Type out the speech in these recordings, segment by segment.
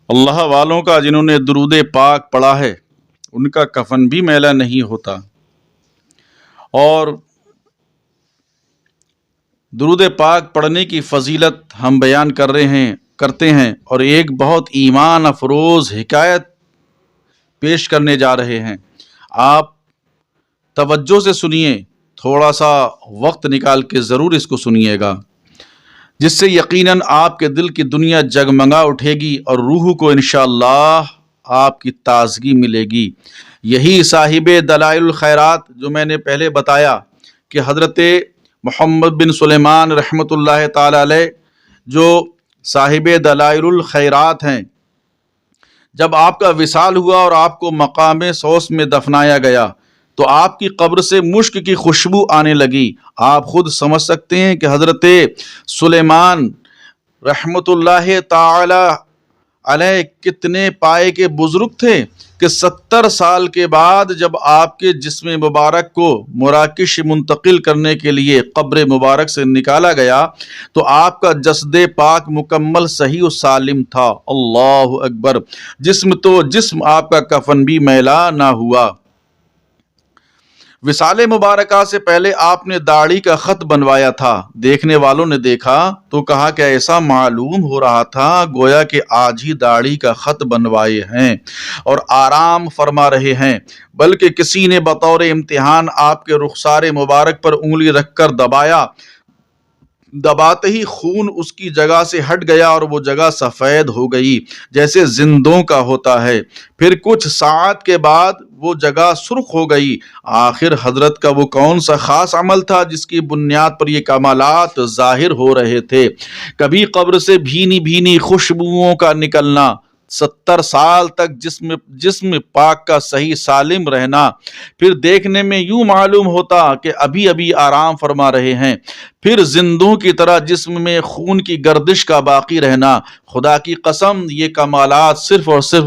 اللہ والوں کا جنہوں نے درود پاک پڑھا ہے ان کا کفن بھی میلا نہیں ہوتا۔ اور درود پاک پڑھنے کی فضیلت ہم بیان کرتے ہیں اور ایک بہت ایمان افروز حکایت پیش کرنے جا رہے ہیں۔ آپ توجہ سے سنیے، تھوڑا سا وقت نکال کے ضرور اس کو سنیے گا، جس سے یقیناً آپ کے دل کی دنیا جگمگا اٹھے گی اور روح کو انشاءاللہ آپ کی تازگی ملے گی۔ یہی صاحب دلائل الخیرات جو میں نے پہلے بتایا کہ حضرت محمد بن سلیمان رحمۃ اللہ تعالی علیہ جو صاحب دلائل الخیرات ہیں، جب آپ کا وصال ہوا اور آپ کو مقام سوس میں دفنایا گیا تو آپ کی قبر سے مشک کی خوشبو آنے لگی۔ آپ خود سمجھ سکتے ہیں کہ حضرت سلیمان رحمۃ اللہ تعالی علیہ کتنے پائے کے بزرگ تھے کہ 70 سال کے بعد جب آپ کے جسم مبارک کو مراکش منتقل کرنے کے لیے قبر مبارک سے نکالا گیا تو آپ کا جسد پاک مکمل صحیح و سالم تھا۔ اللہ اکبر! جسم آپ کا کفن بھی میلا نہ ہوا۔ وصال مبارکہ سے پہلے آپ نے داڑھی کا خط بنوایا تھا۔ دیکھنے والوں نے دیکھا تو کہا کہ ایسا معلوم ہو رہا تھا گویا کہ آج ہی داڑھی کا خط بنوائے ہیں اور آرام فرما رہے ہیں، بلکہ کسی نے بطور امتحان آپ کے رخسار مبارک پر انگلی رکھ کر دبایا۔ دباتے ہی خون اس کی جگہ سے ہٹ گیا اور وہ جگہ سفید ہو گئی جیسے زندوں کا ہوتا ہے۔ پھر کچھ ساعت کے بعد وہ جگہ سرخ ہو گئی۔ آخر حضرت کا وہ کون سا خاص عمل تھا جس کی بنیاد پر یہ کمالات ظاہر ہو رہے تھے؟ کبھی قبر سے بھینی بھینی خوشبوؤں کا نکلنا، 70 سال تک جسم پاک کا صحیح سالم رہنا، پھر دیکھنے میں یوں معلوم ہوتا کہ ابھی ابھی آرام فرما رہے ہیں، پھر زندوں کی طرح جسم میں خون کی گردش کا باقی رہنا۔ خدا کی قسم یہ کمالات صرف اور صرف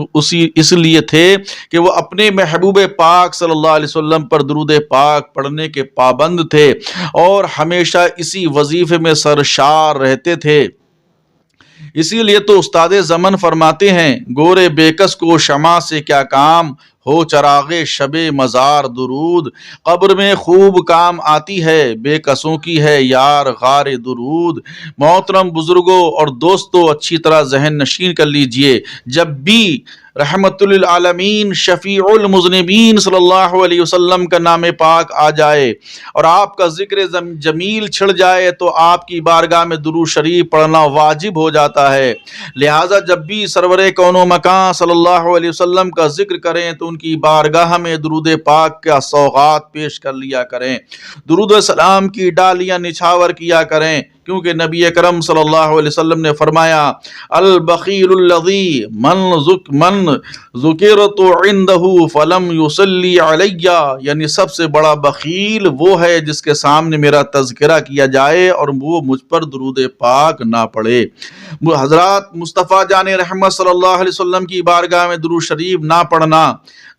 اس لیے تھے کہ وہ اپنے محبوب پاک صلی اللہ علیہ وسلم پر درود پاک پڑھنے کے پابند تھے اور ہمیشہ اسی وظیفے میں سرشار رہتے تھے۔ اسی لیے تو استاد زمن فرماتے ہیں، گورے بےکس کو شمع سے کیا کام، ہو چراغ شب مزار درود۔ قبر میں خوب کام آتی ہے بے کسوں کی ہے یار غار درود۔ محترم بزرگوں اور دوستوں، اچھی طرح ذہن نشین کر لیجئے، جب بھی رحمت للعالمین شفیع المذنبین صلی اللہ علیہ وسلم کا نام پاک آ جائے اور آپ کا ذکر جمیل چھڑ جائے تو آپ کی بارگاہ میں درود شریف پڑھنا واجب ہو جاتا ہے۔ لہٰذا جب بھی سرور کون و مکان صلی اللہ علیہ وسلم کا ذکر کریں تو ان کی بارگاہ میں درود پاک کا سوغات پیش کر لیا کریں، درود و سلام کی ڈالیاں نچھاور کیا کریں، کیونکہ نبی اکرم صلی اللہ علیہ وسلم نے فرمایا، البخیل الذی من ذکرت عنده فلم یصلی علی، یعنی سب سے بڑا بخیل وہ ہے جس کے سامنے میرا تذکرہ کیا جائے اور وہ مجھ پر درود پاک نہ پڑھے۔ حضرات مصطفیٰ جان رحمت صلی اللہ علیہ وسلم کی بارگاہ میں درود شریف نہ پڑھنا،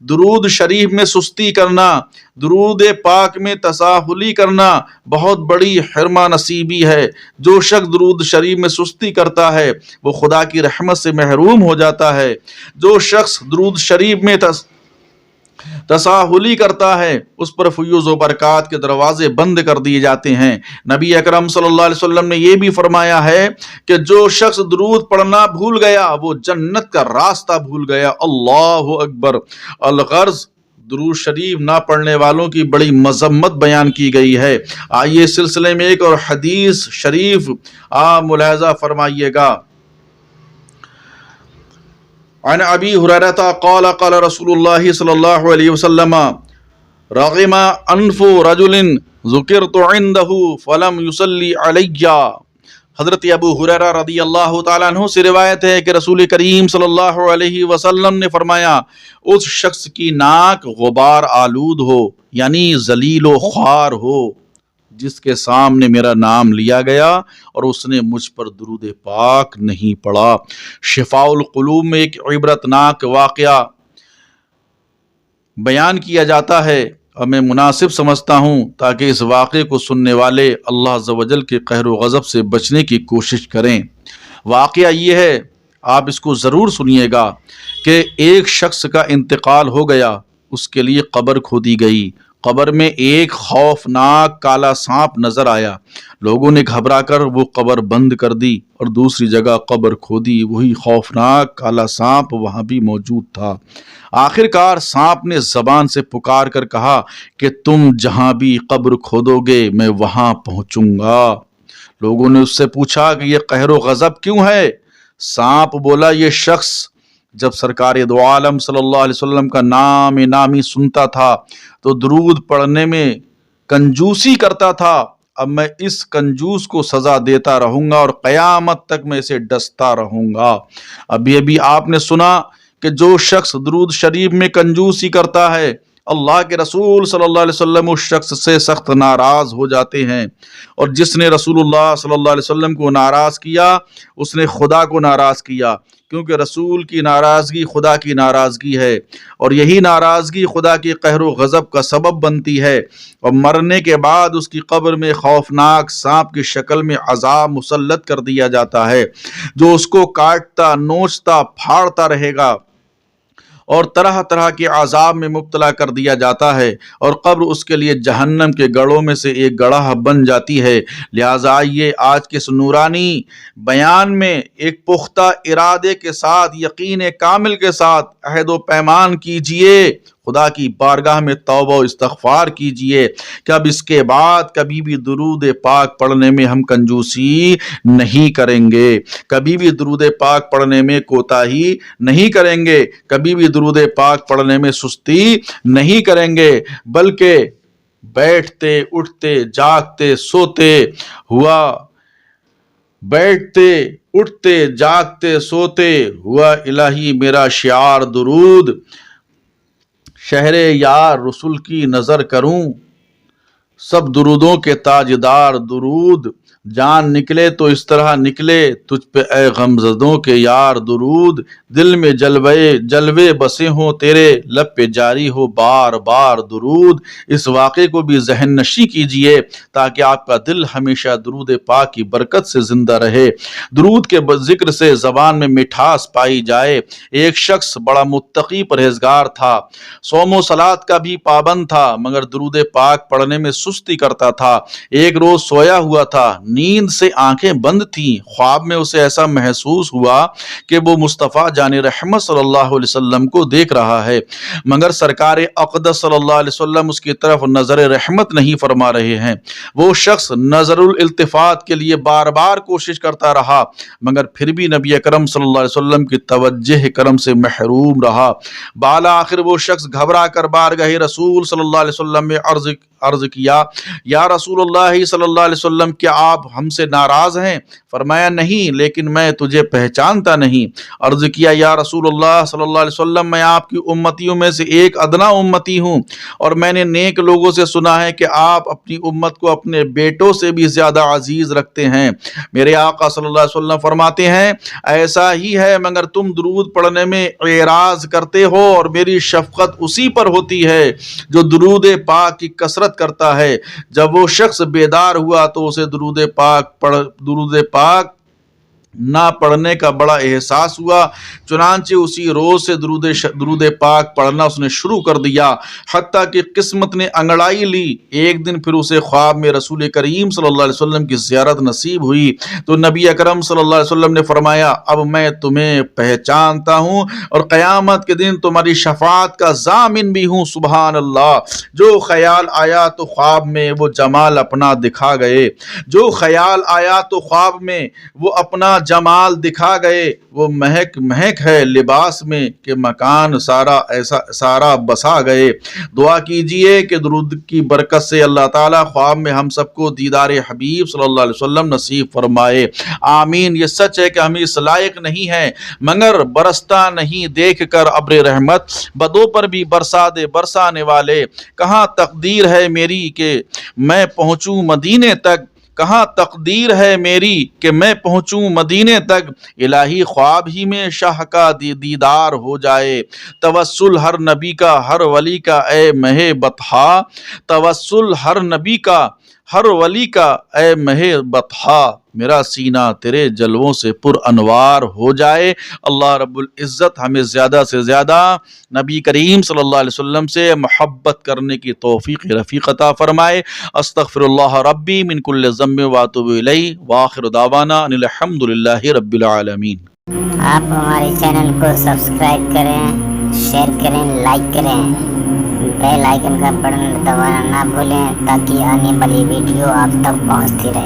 درود شریف میں سستی کرنا، درود پاک میں تساہلی کرنا بہت بڑی حرمہ نصیبی ہے۔ جو شخص درود شریف میں سستی کرتا ہے وہ خدا کی رحمت سے محروم ہو جاتا ہے۔ جو شخص درود شریف میں تساہلی کرتا ہے اس پر فیوز و برکات کے دروازے بند کر دیے جاتے ہیں۔ نبی اکرم صلی اللہ علیہ وسلم نے یہ بھی فرمایا ہے کہ جو شخص درود پڑھنا بھول گیا وہ جنت کا راستہ بھول گیا۔ اللہ اکبر! الغرض درود شریف نہ پڑھنے والوں کی بڑی مذمت بیان کی گئی ہے۔ آئیے سلسلے میں ایک اور حدیث شریف آپ ملاحظہ فرمائیے گا۔ عن ابی ہریرہ قال قال رسول اللہ صلی اللہ علیہ وسلم رغم انف رجل ذکرت عنده فلم یصلی علی۔ حضرت ابو ہریرہ رضی اللہ تعالیٰ عنہ سے روایت ہے کہ رسول کریم صلی اللہ علیہ وسلم نے فرمایا، اس شخص کی ناک غبار آلود ہو، یعنی ذلیل و خوار ہو، جس کے سامنے میرا نام لیا گیا اور اس نے مجھ پر درود پاک نہیں پڑھا۔ شفاء القلوب میں ایک عبرتناک واقعہ بیان کیا جاتا ہے اور میں مناسب سمجھتا ہوں تاکہ اس واقعے کو سننے والے اللہ عز و جل کے قہر و غضب سے بچنے کی کوشش کریں۔ واقعہ یہ ہے آپ اس کو ضرور سنیے گا کہ ایک شخص کا انتقال ہو گیا، اس کے لیے قبر کھودی گئی، قبر میں ایک خوفناک کالا سانپ نظر آیا، لوگوں نے گھبرا کر وہ قبر بند کر دی اور دوسری جگہ قبر کھودی، وہی خوفناک کالا سانپ وہاں بھی موجود تھا۔ آخر کار سانپ نے زبان سے پکار کر کہا کہ تم جہاں بھی قبر کھودو گے میں وہاں پہنچوں گا۔ لوگوں نے اس سے پوچھا کہ یہ قہر و غضب کیوں ہے؟ سانپ بولا، یہ شخص جب سرکار دو عالم صلی اللہ علیہ وسلم کا نامی سنتا تھا تو درود پڑھنے میں کنجوسی کرتا تھا، اب میں اس کنجوس کو سزا دیتا رہوں گا اور قیامت تک میں اسے ڈستا رہوں گا۔ ابھی آپ نے سنا کہ جو شخص درود شریف میں کنجوسی کرتا ہے، اللہ کے رسول صلی اللہ علیہ وسلم اس شخص سے سخت ناراض ہو جاتے ہیں، اور جس نے رسول اللہ صلی اللہ علیہ وسلم کو ناراض کیا اس نے خدا کو ناراض کیا، کیونکہ رسول کی ناراضگی خدا کی ناراضگی ہے، اور یہی ناراضگی خدا کی قہر و غضب کا سبب بنتی ہے، اور مرنے کے بعد اس کی قبر میں خوفناک سانپ کی شکل میں عذاب مسلط کر دیا جاتا ہے، جو اس کو کاٹتا نوچتا پھاڑتا رہے گا اور طرح طرح کے عذاب میں مبتلا کر دیا جاتا ہے، اور قبر اس کے لیے جہنم کے گڑھوں میں سے ایک گڑھا بن جاتی ہے۔ لہٰذا آئیے آج کے اس نورانی بیان میں ایک پختہ ارادے کے ساتھ، یقین کامل کے ساتھ عہد و پیمان کیجئے، خدا کی بارگاہ میں توبہ و استغفار کیجئے کہ اب اس کے بعد کبھی بھی درود پاک پڑھنے میں ہم کنجوسی نہیں کریں گے، کبھی بھی درود پاک پڑھنے میں کوتاہی نہیں کریں گے، کبھی بھی درود پاک پڑھنے میں سستی نہیں کریں گے، بلکہ بیٹھتے اٹھتے جاگتے سوتے ہوا الہی میرا شعار درود، شہر یار رسول کی نظر کروں، سب درودوں کے تاجدار درود، جان نکلے تو اس طرح نکلے تجھ پہ اے غمزدوں کے یار درود، دل میں جلوے بسے ہوں تیرے لب پہ جاری ہو بار بار درود۔ اس واقعے کو بھی ذہن نشی کیجئے تاکہ آپ کا دل ہمیشہ درود پاک کی برکت سے زندہ رہے، درود کے ذکر سے زبان میں مٹھاس پائی جائے۔ ایک شخص بڑا متقی پرہیزگار تھا، صوم و صلات کا بھی پابند تھا، مگر درود پاک پڑھنے میں سستی کرتا تھا۔ ایک روز سویا ہوا تھا، نیند سے آنکھیں بند تھیں، خواب میں اسے ایسا محسوس ہوا کہ وہ مصطفیٰ جان رحمت صلی اللہ علیہ وسلم کو دیکھ رہا ہے، مگر سرکار اقدس صلی اللہ علیہ وسلم اس کی طرف نظر رحمت نہیں فرما رہے ہیں۔ وہ شخص نظر الالتفات کے لیے بار بار کوشش کرتا رہا، مگر پھر بھی نبی اکرم صلی اللہ علیہ وسلم کی توجہ کرم سے محروم رہا۔ بالا آخر وہ شخص گھبرا کر بارگاہ رسول صلی اللہ علیہ وسلم میں عرض کیا، یا رسول اللہ صلی اللہ علیہ وسلم، کیا آپ ہم سے ناراض ہیں؟ فرمایا، نہیں، لیکن میں تجھے پہچانتا نہیں۔ عرض کیا، یا رسول اللہ صلی اللہ علیہ وسلم، میں آپ کی امتیوں میں سے ایک ادنا امتی ہوں، اور میں نے نیک لوگوں سے سنا ہے کہ آپ اپنی امت کو اپنے بیٹوں سے بھی زیادہ عزیز رکھتے ہیں۔ میرے آقا صلی اللہ علیہ وسلم فرماتے ہیں، ایسا ہی ہے، مگر تم درود پڑھنے میں اعراض کرتے ہو، اور میری شفقت اسی پر ہوتی ہے جو درود پاک کی کثرت کرتا ہے۔ جب وہ شخص بیدار ہوا تو اسے درود پاک نہ پڑھنے کا بڑا احساس ہوا، چنانچہ اسی روز سے درود پاک پڑھنا اس نے شروع کر دیا، حتیٰ کہ قسمت نے انگڑائی لی۔ ایک دن پھر اسے خواب میں رسول کریم صلی اللہ علیہ وسلم کی زیارت نصیب ہوئی تو نبی اکرم صلی اللہ علیہ وسلم نے فرمایا، اب میں تمہیں پہچانتا ہوں اور قیامت کے دن تمہاری شفاعت کا ضامن بھی ہوں۔ سبحان اللہ۔ جو خیال آیا تو خواب میں وہ جمال اپنا دکھا گئے، جو خیال آیا تو خواب میں وہ اپنا جمال دکھا گئے، وہ مہک ہے لباس میں کہ مکان سارا بسا گئے۔ دعا کیجئے کہ درود کی برکت سے اللہ تعالیٰ خواب میں ہم سب کو دیدار حبیب صلی اللہ علیہ وسلم نصیب فرمائے، آمین۔ یہ سچ ہے کہ ہم اس لائق نہیں ہیں، مگر برستا نہیں دیکھ کر ابر رحمت، بدوں پر بھی برسا دے برسانے والے، کہاں تقدیر ہے میری کہ میں پہنچوں مدینے تک، کہاں تقدیر ہے میری کہ میں پہنچوں مدینے تک، الہی خواب ہی میں شاہ کا دیدار ہو جائے، توسل ہر نبی کا ہر ولی کا اے مہ بطحا، توسل ہر نبی کا ہر ولی کا اے مہ بطحا میرا سینہ تیرے جلووں سے پر انوار ہو جائے۔ اللہ رب العزت ہمیں زیادہ سے زیادہ نبی کریم صلی اللہ علیہ وسلم سے محبت کرنے کی توفیق رفیق عطا فرمائے۔ استغفر اللہ ربی من کل ذنب واتوب الیہ وآخر دعوانا ان الحمد للہ رب العالمین۔ آپ ہمارے چینل کو سبسکرائب کریں، شیئر کریں، لائک کریں، بیل آئیکن کا بٹن دبانا نہ بھولیں تاکہ آنے والی ویڈیو آپ تک پہنچتی رہے۔